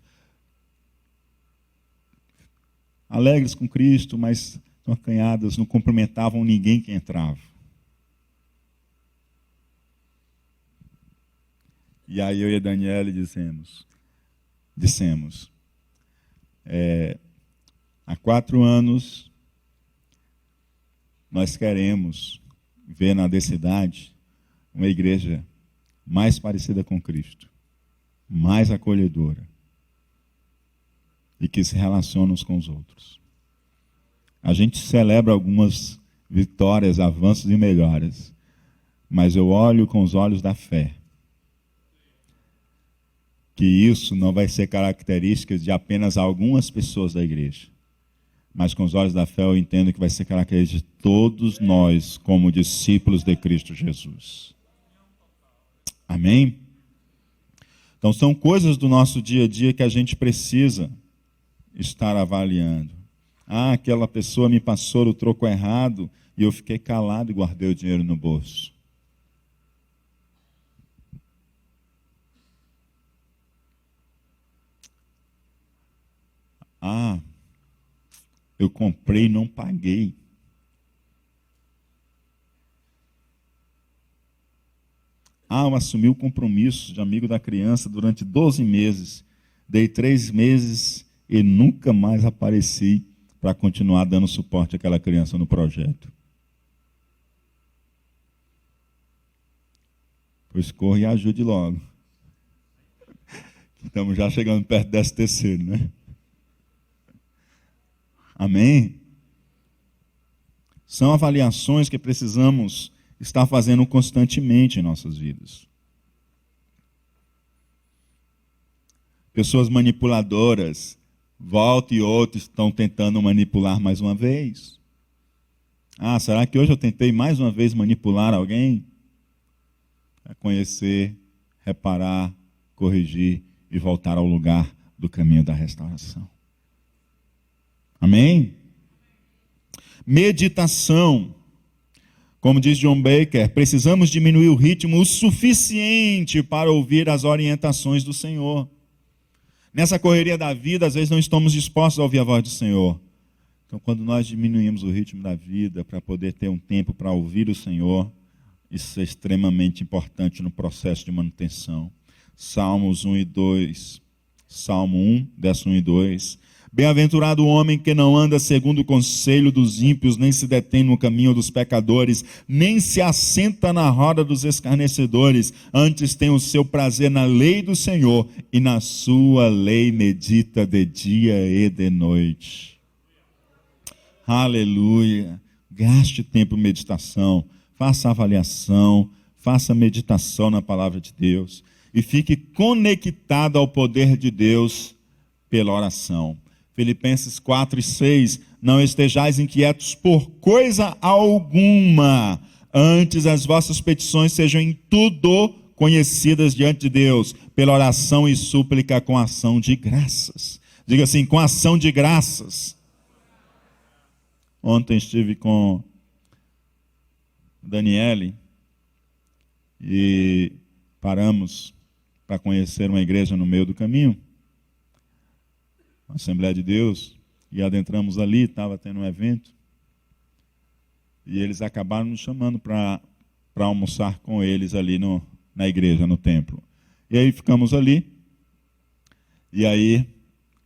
alegres com Cristo, mas tão acanhadas, não cumprimentavam ninguém que entrava. E aí eu e a Daniela dissemos, há 4 anos nós queremos ver na cidade uma igreja mais parecida com Cristo, mais acolhedora e que se relaciona uns com os outros. A gente celebra algumas vitórias, avanços e melhoras, mas eu olho com os olhos da fé que isso não vai ser característica de apenas algumas pessoas da igreja. Mas com os olhos da fé eu entendo que vai ser característica de todos nós como discípulos de Cristo Jesus. Amém? Então são coisas do nosso dia a dia que a gente precisa estar avaliando. Aquela pessoa me passou o troco errado e eu fiquei calado e guardei o dinheiro no bolso. Eu comprei e não paguei. Eu assumi o compromisso de amigo da criança durante 12 meses. Dei 3 meses e nunca mais apareci para continuar dando suporte àquela criança no projeto. Pois corre e ajude logo. Estamos já chegando perto desse terceiro, né? Amém? São avaliações que precisamos estar fazendo constantemente em nossas vidas. Pessoas manipuladoras, volta e outra, estão tentando manipular mais uma vez. Será que hoje eu tentei mais uma vez manipular alguém? É conhecer, reparar, corrigir e voltar ao lugar do caminho da restauração. Amém? Meditação. Como diz John Baker, precisamos diminuir o ritmo o suficiente para ouvir as orientações do Senhor. Nessa correria da vida, às vezes não estamos dispostos a ouvir a voz do Senhor. Então, quando nós diminuímos o ritmo da vida para poder ter um tempo para ouvir o Senhor, isso é extremamente importante no processo de manutenção. Salmos 1 e 2. Salmo 1, verso 1 e 2. Bem-aventurado o homem que não anda segundo o conselho dos ímpios, nem se detém no caminho dos pecadores, nem se assenta na roda dos escarnecedores, antes tem o seu prazer na lei do Senhor, e na sua lei medita de dia e de noite. Aleluia! Gaste tempo em meditação, faça avaliação, faça meditação na palavra de Deus, e fique conectado ao poder de Deus pela oração. Filipenses 4 e 6, não estejais inquietos por coisa alguma, antes as vossas petições sejam em tudo conhecidas diante de Deus, pela oração e súplica com ação de graças. Diga assim, com ação de graças. Ontem estive com Daniele e paramos para conhecer uma igreja no meio do caminho. Assembleia de Deus, e adentramos ali, estava tendo um evento, e eles acabaram nos chamando para almoçar com eles ali na igreja, no templo. E aí ficamos ali, e aí,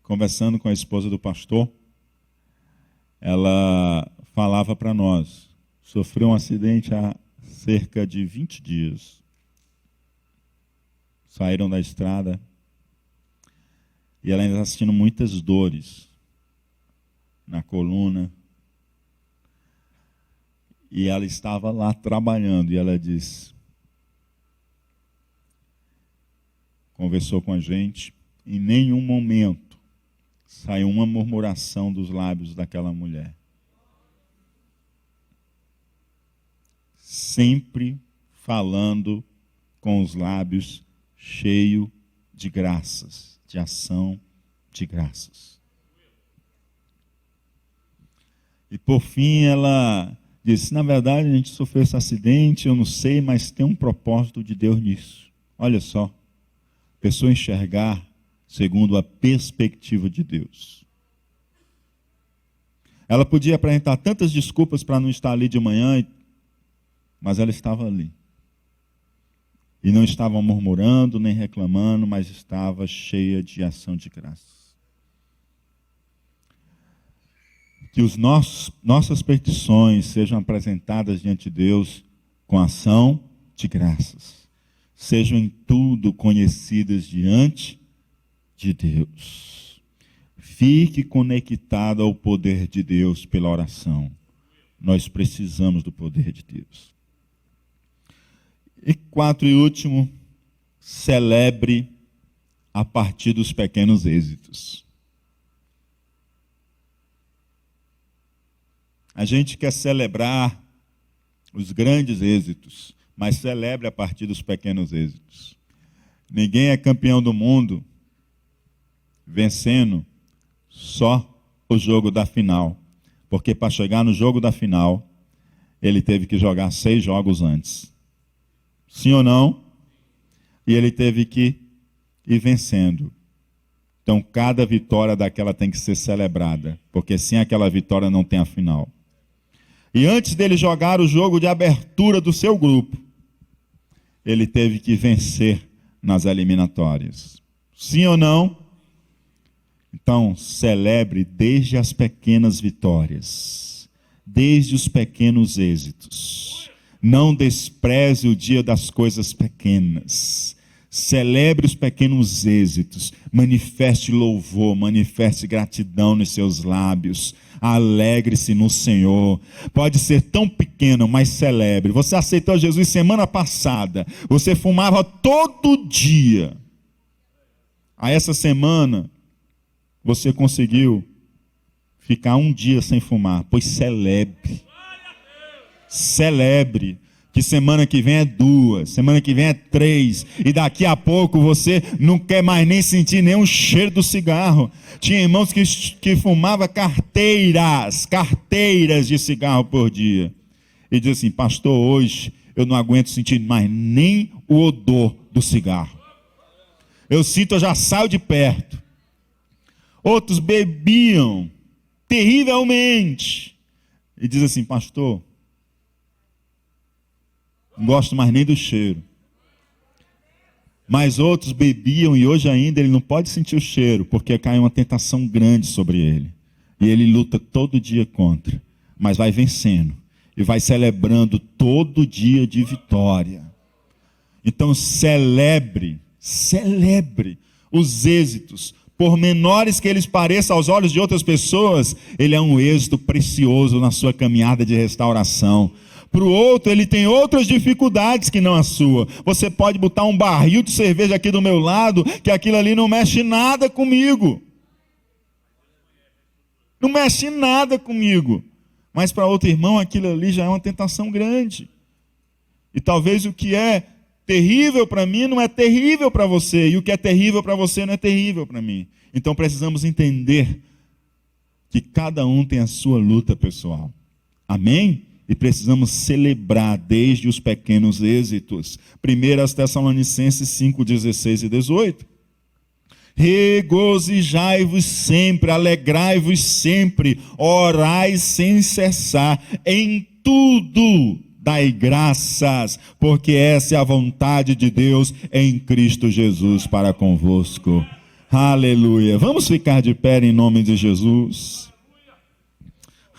conversando com a esposa do pastor, ela falava para nós, sofreu um acidente há cerca de 20 dias. Saíram da estrada, e ela ainda está sentindo muitas dores na coluna. E ela estava lá trabalhando. E ela disse, conversou com a gente, em nenhum momento saiu uma murmuração dos lábios daquela mulher. Sempre falando com os lábios cheios de graças. De ação de graças. E por fim ela disse, na verdade a gente sofreu esse acidente, eu não sei, mas tem um propósito de Deus nisso. Olha só, pessoa enxergar segundo a perspectiva de Deus. Ela podia apresentar tantas desculpas para não estar ali de manhã, mas ela estava ali. E não estava murmurando, nem reclamando, mas estava cheia de ação de graças. Que nossas petições sejam apresentadas diante de Deus com ação de graças. Sejam em tudo conhecidas diante de Deus. Fique conectado ao poder de Deus pela oração. Nós precisamos do poder de Deus. E 4 e último, celebre a partir dos pequenos êxitos. A gente quer celebrar os grandes êxitos, mas celebre a partir dos pequenos êxitos. Ninguém é campeão do mundo vencendo só o jogo da final, porque para chegar no jogo da final, ele teve que jogar 6 jogos antes. Sim ou não? E ele teve que ir vencendo Então, cada vitória daquela tem que ser celebrada, porque sem aquela vitória não tem a final. E antes dele jogar o jogo de abertura do seu grupo, ele teve que vencer nas eliminatórias. Sim ou não? Então, celebre desde as pequenas vitórias, desde os pequenos êxitos. Não despreze o dia das coisas pequenas. Celebre os pequenos êxitos, manifeste louvor, manifeste gratidão nos seus lábios, alegre-se no Senhor. Pode ser tão pequeno, mas celebre. Você aceitou Jesus semana passada, você fumava todo dia. A essa semana, você conseguiu ficar um dia sem fumar, pois celebre. Celebre. Que semana que vem é 2, semana que vem é 3, e daqui a pouco você não quer mais nem sentir nenhum cheiro do cigarro. Tinha irmãos que fumavam carteiras de cigarro por dia. E diz assim: pastor, hoje eu não aguento sentir mais nem o odor do cigarro. Eu sinto, eu já saio de perto. Outros bebiam terrivelmente. E diz assim: pastor, não gosto mais nem do cheiro. Mas outros bebiam e hoje ainda ele não pode sentir o cheiro, porque cai uma tentação grande sobre ele. E ele luta todo dia contra, mas vai vencendo e vai celebrando todo dia de vitória. Então celebre os êxitos. Por menores que eles pareçam aos olhos de outras pessoas, ele é um êxito precioso na sua caminhada de restauração. Para o outro, ele tem outras dificuldades que não a sua. Você pode botar um barril de cerveja aqui do meu lado, que aquilo ali não mexe nada comigo. Não mexe nada comigo. Mas para outro irmão, aquilo ali já é uma tentação grande. E talvez o que é terrível para mim não é terrível para você. E o que é terrível para você não é terrível para mim. Então precisamos entender que cada um tem a sua luta pessoal. Amém? E precisamos celebrar desde os pequenos êxitos. 1 Tessalonicenses 5, 16 e 18. Regozijai-vos sempre, alegrai-vos sempre, orai sem cessar, em tudo dai graças, porque essa é a vontade de Deus em Cristo Jesus para convosco. Aleluia. Vamos ficar de pé em nome de Jesus.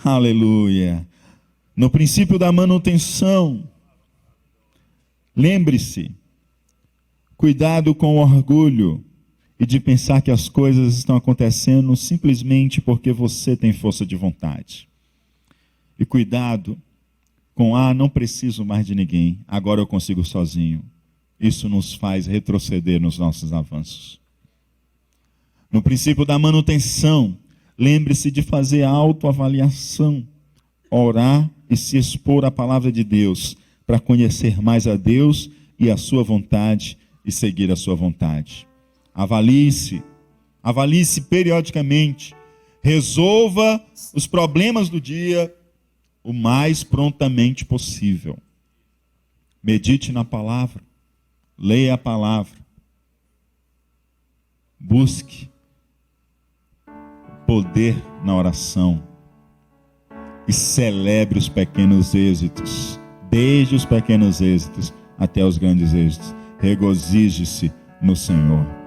Aleluia. No princípio da manutenção, lembre-se, cuidado com o orgulho e de pensar que as coisas estão acontecendo simplesmente porque você tem força de vontade. E cuidado com, não preciso mais de ninguém, agora eu consigo sozinho. Isso nos faz retroceder nos nossos avanços. No princípio da manutenção, lembre-se de fazer autoavaliação, orar e se expor à palavra de Deus, para conhecer mais a Deus e a sua vontade e seguir a sua vontade. Avalie-se periodicamente, resolva os problemas do dia o mais prontamente possível. Medite na palavra, leia a palavra, busque poder na oração e celebre os pequenos êxitos, desde os pequenos êxitos até os grandes êxitos. Regozije-se no Senhor.